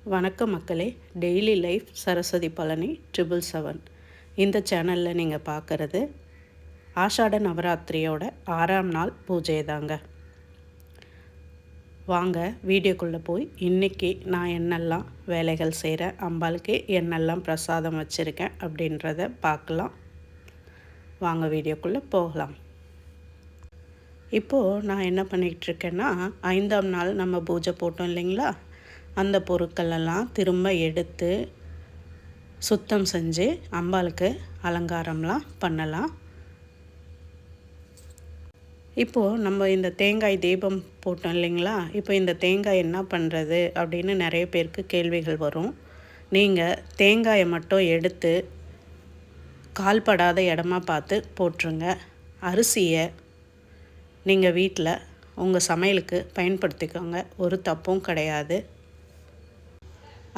வணக்கம் மக்களே. Daily life Saraswati Palani 777 இந்த சேனலில் நீங்கள் பார்க்குறது ஆஷாட நவராத்திரியோட 6ஆம் நாள் பூஜை தாங்க. வாங்க வீடியோக்குள்ளே போய் இன்றைக்கி நான் என்னெல்லாம் வேலைகள் செய்கிறேன், அம்பாளுக்கு என்னெல்லாம் பிரசாதம் வச்சுருக்கேன் அப்படின்றத பார்க்கலாம். வாங்க வீடியோக்குள்ளே போகலாம். இப்போது நான் என்ன பண்ணிகிட்ருக்கேன்னா, 5ஆம் நாள் நம்ம பூஜை போட்டோம் இல்லைங்களா, அந்த பொருட்களெல்லாம் திரும்ப எடுத்து சுத்தம் செஞ்சு அம்பாளுக்கு அலங்காரம்லாம் பண்ணலாம். இப்போது நம்ம இந்த தேங்காய் தீபம் போட்டோம் இல்லைங்களா, இப்போ இந்த தேங்காய் என்ன பண்ணுறது அப்படின்னு நிறைய பேருக்கு கேள்விகள் வரும். நீங்கள் தேங்காயை மட்டும் எடுத்து கால்படாத இடமா பார்த்து போட்டுருங்க. அரிசியை நீங்கள் வீட்டில் உங்கள் சமையலுக்கு பயன்படுத்திக்கோங்க, ஒரு தப்பும் கிடையாது.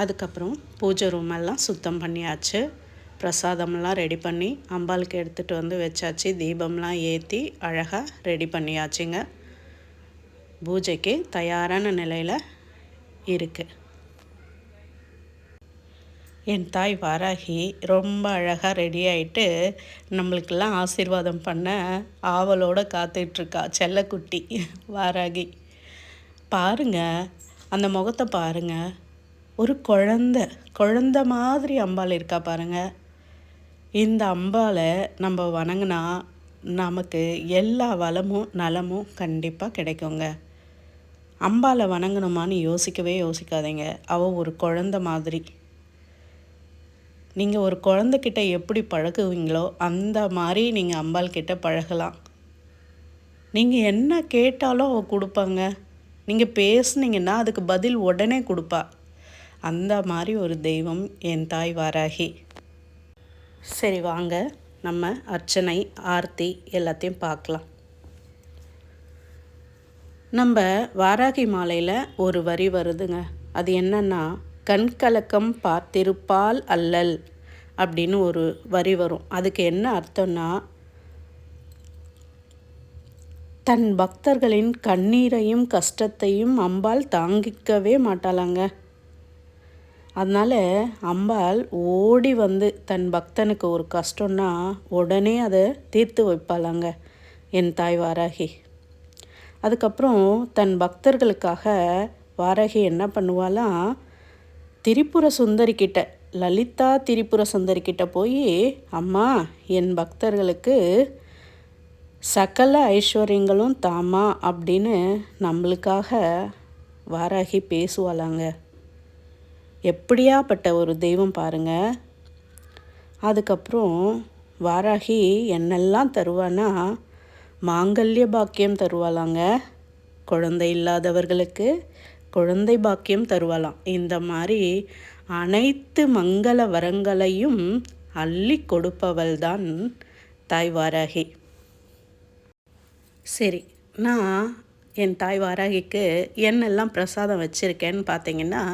அதுக்கப்புறம் பூஜை ரூமெல்லாம் சுத்தம் பண்ணியாச்சு, பிரசாதம்லாம் ரெடி பண்ணி அம்பாளுக்கு எடுத்துகிட்டு வந்து வச்சாச்சு, தீபம்லாம் ஏற்றி அழகாக ரெடி பண்ணியாச்சுங்க. பூஜைக்கு தயாரான நிலையில் இருக்குது. என் தாய் வாராகி ரொம்ப அழகாக ரெடி ஆகிட்டு நம்மளுக்கெல்லாம் ஆசீர்வாதம் பண்ண ஆவலோடு காத்துட்ருக்கா. செல்லக்குட்டி வாராகி பாருங்கள், அந்த முகத்தை பாருங்கள், ஒரு குழந்த மாதிரி அம்பாள் இருக்கா பாருங்கள். இந்த அம்பாளை நம்ம வணங்கினா நமக்கு எல்லா வளமும் நலமும் கண்டிப்பாக கிடைக்குங்க. அம்பாளை வணங்கணுமான்னு யோசிக்கவே யோசிக்காதீங்க. அவள் ஒரு குழந்த மாதிரி. நீங்கள் ஒரு குழந்தைக்கிட்ட எப்படி பழகுவீங்களோ அந்த மாதிரி நீங்கள் அம்பாள் கிட்ட பழகலாம். நீங்கள் என்ன கேட்டாலும் அவள் கொடுப்பாங்க. நீங்கள் பேசுனீங்கன்னா அதுக்கு பதில் உடனே கொடுப்பா. அந்த மாதிரி ஒரு தெய்வம் என் தாய் வாராகி. சரி வாங்க, நம்ம அர்ச்சனை ஆர்த்தி எல்லாத்தையும் பார்க்கலாம். நம்ம வாராகி மாலையில் ஒரு வரி வருதுங்க. அது என்னன்னா, கண்கலக்கம் பார்த்திருப்பால் அல்லல் அப்படின்னு ஒரு வரி வரும். அதுக்கு என்ன அர்த்தம்னா, தன் பக்தர்களின் கண்ணீரையும் கஷ்டத்தையும் அம்பாள் தாங்கிக்கவே மாட்டாளாங்க. அதனால் அம்பாள் ஓடி வந்து தன் பக்தனுக்கு ஒரு கஷ்டம்னா உடனே அதை தீர்த்து வைப்பாளாங்க என் தாய் வாராகி. அதுக்கப்புறம் தன் பக்தர்களுக்காக வாராகி என்ன பண்ணுவாளாம், திரிபுர சுந்தரிக்கிட்ட, லலிதா திரிபுர சுந்தரிக்கிட்ட போய், அம்மா என் பக்தர்களுக்கு சகல ஐஸ்வர்யங்களும் தாமா அப்படின்னு நம்மளுக்காக வாராகி பேசுவாளாங்க. எப்படியாப்பட்ட ஒரு தெய்வம் பாருங்கள். அதுக்கப்புறம் வாராகி என்னெல்லாம் தருவானா, மாங்கல்ய பாக்கியம் தருவாளாங்க. குழந்தை இல்லாதவர்களுக்கு குழந்தை பாக்கியம் தருவாளாம். இந்த மாதிரி அனைத்து மங்கள வரங்களையும் அள்ளி கொடுப்பவள் தான் தாய் வாராகி. சரி, நான் என் தாய் வாராகிக்கு என்னெல்லாம் பிரசாதம் வச்சுருக்கேன்னு பார்த்தீங்கன்னா,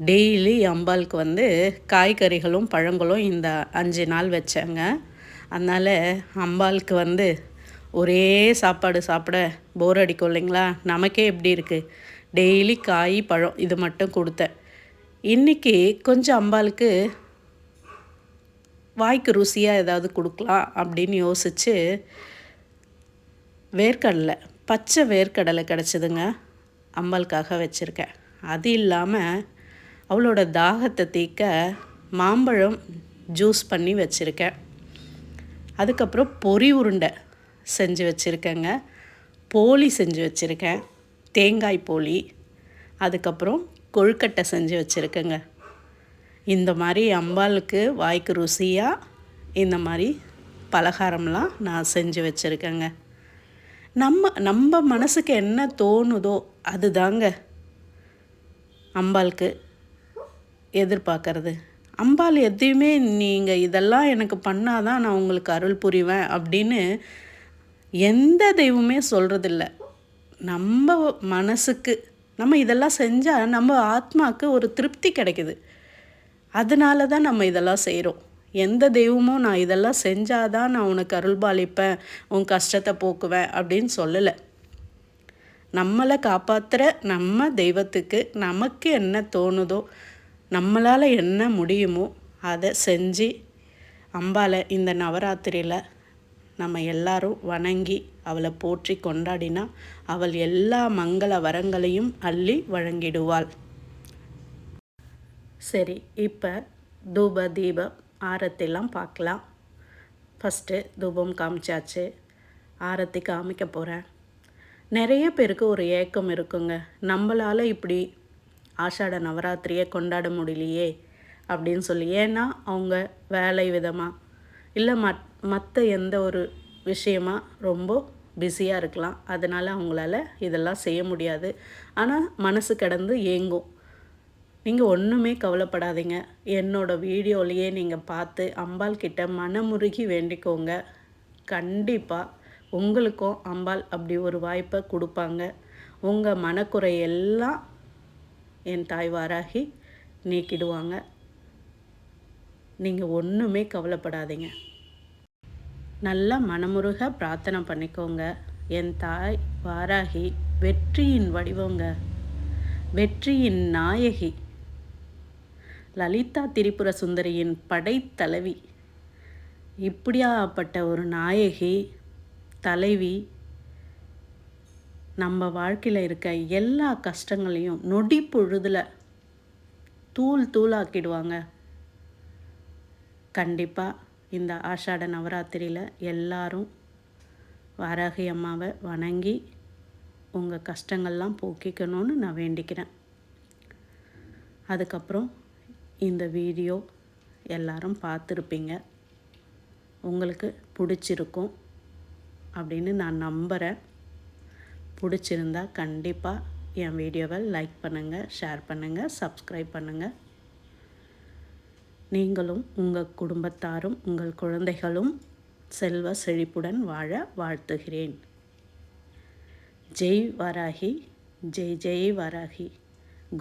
டெய்லி அம்பாளுக்கு காய்கறிகளும் பழங்களும் இந்த 5 நாள் வச்சேங்க. அதனால் அம்பாளுக்கு ஒரே சாப்பாடு சாப்பிட போர் அடிக்கும் இல்லைங்களா, நமக்கே எப்படி இருக்குது, டெய்லி காய் பழம் இது மட்டும் கொடுத்தேன். இன்றைக்கி கொஞ்சம் அம்பாளுக்கு வாய்க்கு ருசியாக ஏதாவது கொடுக்கலாம் அப்படின்னு யோசித்து வேர்க்கடலை, பச்சை வேர்க்கடலை கிடச்சிதுங்க, அம்பாளுக்காக வச்சுருக்கேன். அது இல்லாமல் அவளோட தாகத்தை தீர்க்க மாம்பழம் ஜூஸ் பண்ணி வச்சுருக்கேன். அதுக்கப்புறம் பொரி உருண்டை செஞ்சு வச்சுருக்கேங்க, போலி செஞ்சு வச்சுருக்கேன், தேங்காய் போலி, அதுக்கப்புறம் கொழுக்கட்டை செஞ்சு வச்சுருக்கேங்க. இந்த மாதிரி அம்பாளுக்கு வாய்க்கு ருசியாக இந்த மாதிரி பலகாரம்லாம் நான் செஞ்சு வச்சுருக்கேங்க. நம்ம மனசுக்கு என்ன தோணுதோ அதுதாங்க அம்பாளுக்கு எதிர்பார்க்கறது. அம்பாள் எதையுமே நீங்கள் இதெல்லாம் எனக்கு பண்ணாதான் நான் உங்களுக்கு அருள் புரிவேன் அப்படின்னு எந்த தெய்வமே சொல்கிறதில்ல. நம்ம மனசுக்கு நம்ம இதெல்லாம் செஞ்சால் நம்ம ஆத்மாவுக்கு ஒரு திருப்தி கிடைக்குது. அதனால தான் நம்ம இதெல்லாம் செய்கிறோம். எந்த தெய்வமும் நான் இதெல்லாம் செஞ்சாதான் நான் உனக்கு அருள்பாலிப்பேன், உன் கஷ்டத்தை போக்குவேன் அப்படின்னு சொல்லலை. நம்மளை காப்பாற்றுற நம்ம தெய்வத்துக்கு நமக்கு என்ன தோணுதோ, நம்மளால் என்ன முடியுமோ அதை செஞ்சு அம்பாளை இந்த நவராத்திரியில் நம்ம எல்லாரும் வணங்கி அவளை போற்றி கொண்டாடினா அவள் எல்லா மங்கள வரங்களையும் அள்ளி வழங்கிடுவாள். சரி, இப்போ தூப தீப ஆரத்திலாம் பார்க்கலாம். ஃபஸ்ட்டு தூபம் காமிச்சாச்சு, ஆரத்தி காமிக்க போகிறேன். நிறைய பேருக்கு ஒரு ஏக்கம் இருக்குங்க, நம்மளால் இப்படி ஆஷாட நவராத்திரியை கொண்டாட முடியலையே அப்படின்னு சொல்லி. ஏன்னா அவங்க வேலை விதமாக இல்லை மற்ற எந்த ஒரு விஷயமா ரொம்ப பிஸியாக இருக்கலாம். அதனால் அவங்களால இதெல்லாம் செய்ய முடியாது. ஆனால் மனசு கிடந்து ஏங்கும். நீங்கள் ஒன்றுமே கவலைப்படாதீங்க. என்னோடய வீடியோலையே நீங்கள் பார்த்து அம்பாள் கிட்ட மனமுருகி வேண்டிக்கோங்க. கண்டிப்பாக உங்களுக்கும் அம்பாள் அப்படி ஒரு வாய்ப்பை கொடுப்பாங்க. உங்கள் மனக்குறையெல்லாம் என் தாய் வாராகி நீக்கிடுவாங்க. நீங்கள் ஒன்றுமே கவலைப்படாதீங்க. நல்லா மனமுருக பிரார்த்தனை பண்ணிக்கோங்க. என் தாய் வாராகி வெற்றியின் வடிவங்க, வெற்றியின் நாயகி, லலிதா திரிபுர சுந்தரியின் படைத்தலைவி. இப்படியாப்பட்ட ஒரு நாயகி தலைவி நம்ம வாழ்க்கையில் இருக்க எல்லா கஷ்டங்களையும் நொடி பொழுதில் தூளாக்கிடுவாங்க. கண்டிப்பாக இந்த ஆஷாட நவராத்திரியில் எல்லாரும் வாராகி அம்மாவை வணங்கி உங்கள் கஷ்டங்கள்லாம் போக்கிக்கணும்னு நான் வேண்டிக்கிறேன். அதுக்கப்புறம் இந்த வீடியோ எல்லாரும் பார்த்துருப்பீங்க, உங்களுக்கு பிடிச்சிருக்கும் அப்படின்னு நான் நம்புகிறேன். பிடிச்சிருந்தா கண்டிப்பாக என் வீடியோவை லைக் பண்ணுங்கள், ஷேர் பண்ணுங்கள், சப்ஸ்கிரைப் பண்ணுங்கள். நீங்களும் உங்கள் குடும்பத்தாரும் உங்கள் குழந்தைகளும் செல்வ செழிப்புடன் வாழ வாழ்த்துகிறேன். ஜெய் வாராகி, ஜெய் ஜெய் வாராகி.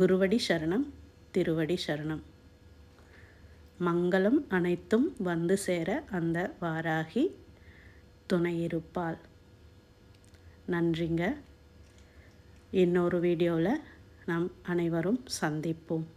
குருவடி சரணம், திருவடி சரணம். மங்களம் அனைத்தும் வந்து சேர அந்த வாராகி துணையிருப்பாள். நன்றிங்க. இன்னொரு வீடியோவில் நாம் அனைவரும் சந்திப்போம்.